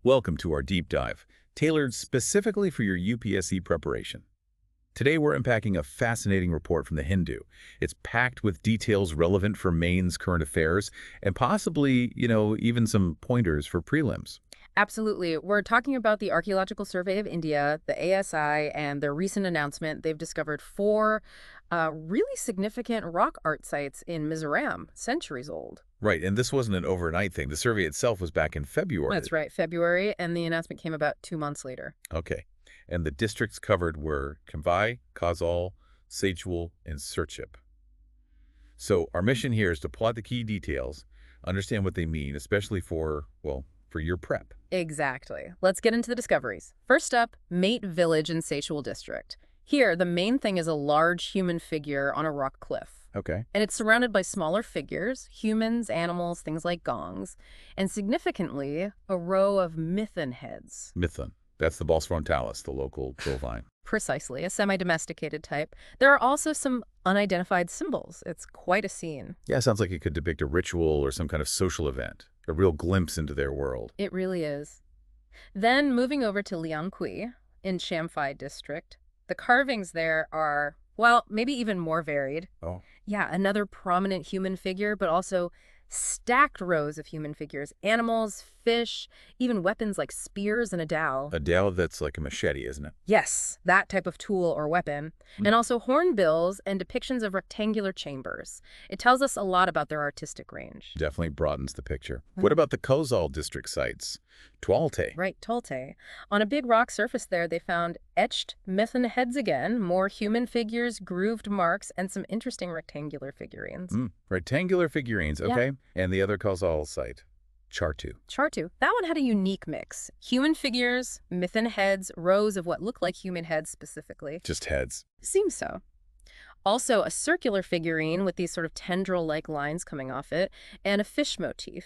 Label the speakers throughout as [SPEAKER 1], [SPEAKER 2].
[SPEAKER 1] Welcome to our deep dive, tailored specifically for your UPSC preparation. Today we're unpacking a fascinating report from the Hindu. It's packed with details relevant for Maine's current affairs and possibly, even some pointers for prelims.
[SPEAKER 2] Absolutely. We're talking about the Archaeological Survey of India, the ASI, and their recent announcement. They've discovered four really significant rock art sites in Mizoram, centuries old.
[SPEAKER 1] Right, and this wasn't an overnight thing. The survey itself was back in February.
[SPEAKER 2] That's right, February, and the announcement came about 2 months later.
[SPEAKER 1] Okay, and the districts covered were Kambai, Kazal, Sechul, and Serchhip. So our mission here is to plot the key details, understand what they mean, especially for your prep.
[SPEAKER 2] Exactly. Let's get into the discoveries. First up, Mate Village in Sechul district. Here, the main thing is a large human figure on a rock cliff.
[SPEAKER 1] Okay.
[SPEAKER 2] And it's surrounded by smaller figures, humans, animals, things like gongs, and significantly, a row of mithun heads.
[SPEAKER 1] Mithun. That's the Bos frontalis, the local bovine.
[SPEAKER 2] Precisely, a semi-domesticated type. There are also some unidentified symbols. It's quite a scene.
[SPEAKER 1] Yeah, sounds like it could depict a ritual or some kind of social event, a real glimpse into their world.
[SPEAKER 2] It really is. Then, moving over to Liangqui in Shamphai district, the carvings there are, well, maybe even more varied.
[SPEAKER 1] Oh.
[SPEAKER 2] Yeah, another prominent human figure, but also stacked rows of human figures, animals, fish, even weapons like spears and a dowel.
[SPEAKER 1] A dowel that's like a machete, isn't it?
[SPEAKER 2] Yes, that type of tool or weapon. And also hornbills and depictions of rectangular chambers. It tells us a lot about their artistic range.
[SPEAKER 1] Definitely broadens the picture. What about the Kozal district sites? Tualte.
[SPEAKER 2] Right, Tolte. On a big rock surface there, they found etched mithun heads again, more human figures, grooved marks, and some interesting rectangular figurines.
[SPEAKER 1] Rectangular figurines, okay. And the other Kozal site? Chartu.
[SPEAKER 2] Chartu. That one had a unique mix. Human figures, mithun heads, rows of what look like human heads specifically.
[SPEAKER 1] Just heads.
[SPEAKER 2] Seems so. Also, a circular figurine with these sort of tendril-like lines coming off it, and a fish motif.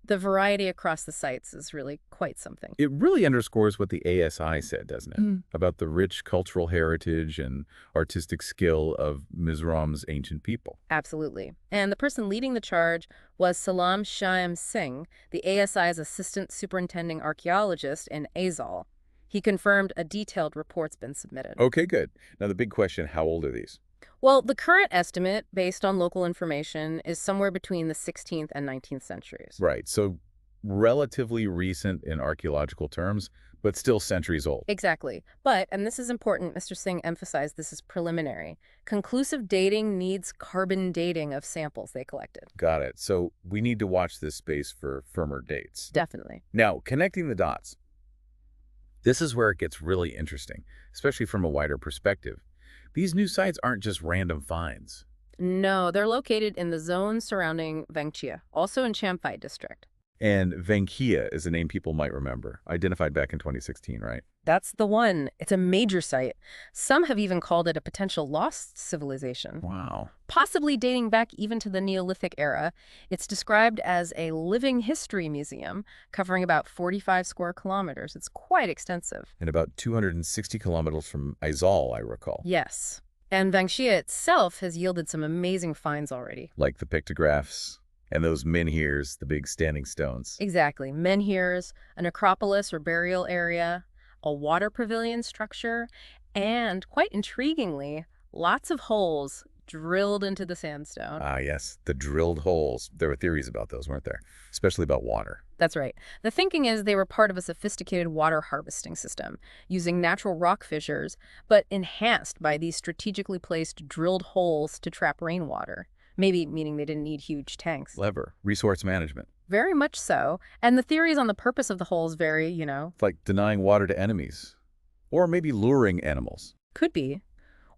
[SPEAKER 2] The variety across the sites is really quite something.
[SPEAKER 1] It really underscores what the ASI said, doesn't it? About the rich cultural heritage and artistic skill of Mizoram's ancient people.
[SPEAKER 2] Absolutely. And the person leading the charge was Salam Shyam Singh, the ASI's assistant superintending archaeologist in Azal. He confirmed a detailed report's been submitted.
[SPEAKER 1] Okay, good. Now the big question, how old are these?
[SPEAKER 2] Well, the current estimate, based on local information, is somewhere between the 16th and 19th centuries.
[SPEAKER 1] Right, so relatively recent in archaeological terms, but still centuries old.
[SPEAKER 2] Exactly. But, and this is important, Mr. Singh emphasized this is preliminary. Conclusive dating needs carbon dating of samples they collected.
[SPEAKER 1] Got it. So we need to watch this space for firmer dates.
[SPEAKER 2] Definitely.
[SPEAKER 1] Now, connecting the dots. This is where it gets really interesting, especially from a wider perspective. These new sites aren't just random finds.
[SPEAKER 2] No, they're located in the zone surrounding Vangchhia, also in Shamphai district.
[SPEAKER 1] And Vangchhia is a name people might remember, identified back in 2016, right?
[SPEAKER 2] That's the one. It's a major site. Some have even called it a potential lost civilization.
[SPEAKER 1] Wow.
[SPEAKER 2] Possibly dating back even to the Neolithic era. It's described as a living history museum covering about 45 square kilometers. It's quite extensive.
[SPEAKER 1] And about 260 kilometers from Aizal, I recall.
[SPEAKER 2] Yes. And Vangchhia itself has yielded some amazing finds already.
[SPEAKER 1] Like the pictographs and those menhirs, the big standing stones.
[SPEAKER 2] Exactly. Menhirs, a necropolis or burial area, a water pavilion structure, and, quite intriguingly, lots of holes drilled into the sandstone.
[SPEAKER 1] Ah, yes, the drilled holes. There were theories about those, weren't there? Especially about water.
[SPEAKER 2] That's right. The thinking is they were part of a sophisticated water harvesting system, using natural rock fissures, but enhanced by these strategically placed drilled holes to trap rainwater. Maybe meaning they didn't need huge tanks.
[SPEAKER 1] Clever. Resource management.
[SPEAKER 2] Very much so. And the theories on the purpose of the holes vary,
[SPEAKER 1] It's like denying water to enemies. Or maybe luring animals.
[SPEAKER 2] Could be.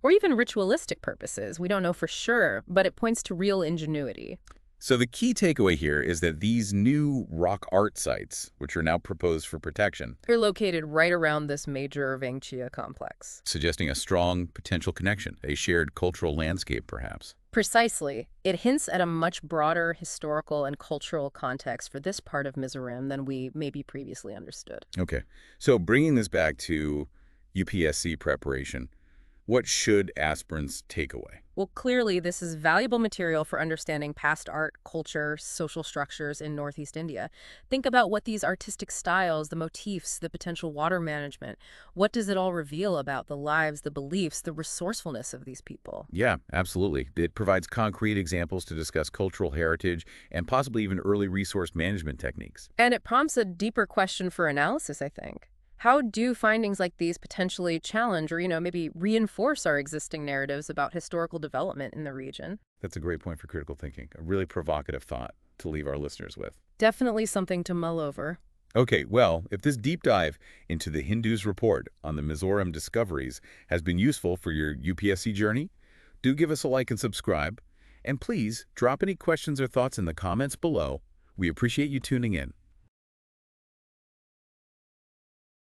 [SPEAKER 2] Or even ritualistic purposes. We don't know for sure, but it points to real ingenuity.
[SPEAKER 1] So the key takeaway here is that these new rock art sites, which are now proposed for protection,
[SPEAKER 2] They're located right around this major Vangchhia complex.
[SPEAKER 1] suggesting a strong potential connection, a shared cultural landscape perhaps.
[SPEAKER 2] Precisely. It hints at a much broader historical and cultural context for this part of Mizoram than we maybe previously understood.
[SPEAKER 1] Okay, so bringing this back to UPSC preparation, What should aspirants take away?
[SPEAKER 2] Well, clearly, this is valuable material for understanding past art, culture, social structures in Northeast India. Think about what these artistic styles, the motifs, the potential water management, what does it all reveal about the lives, the beliefs, the resourcefulness of these people?
[SPEAKER 1] Yeah, absolutely. It provides concrete examples to discuss cultural heritage and possibly even early resource management techniques.
[SPEAKER 2] And it prompts a deeper question for analysis, I think. How do findings like these potentially challenge or, maybe reinforce our existing narratives about historical development in the region?
[SPEAKER 1] That's a great point for critical thinking, a really provocative thought to leave our listeners with.
[SPEAKER 2] Definitely something to mull over.
[SPEAKER 1] Okay, well, if this deep dive into the Hindu's report on the Mizoram discoveries has been useful for your UPSC journey, do give us a like and subscribe. And please drop any questions or thoughts in the comments below. We appreciate you tuning in.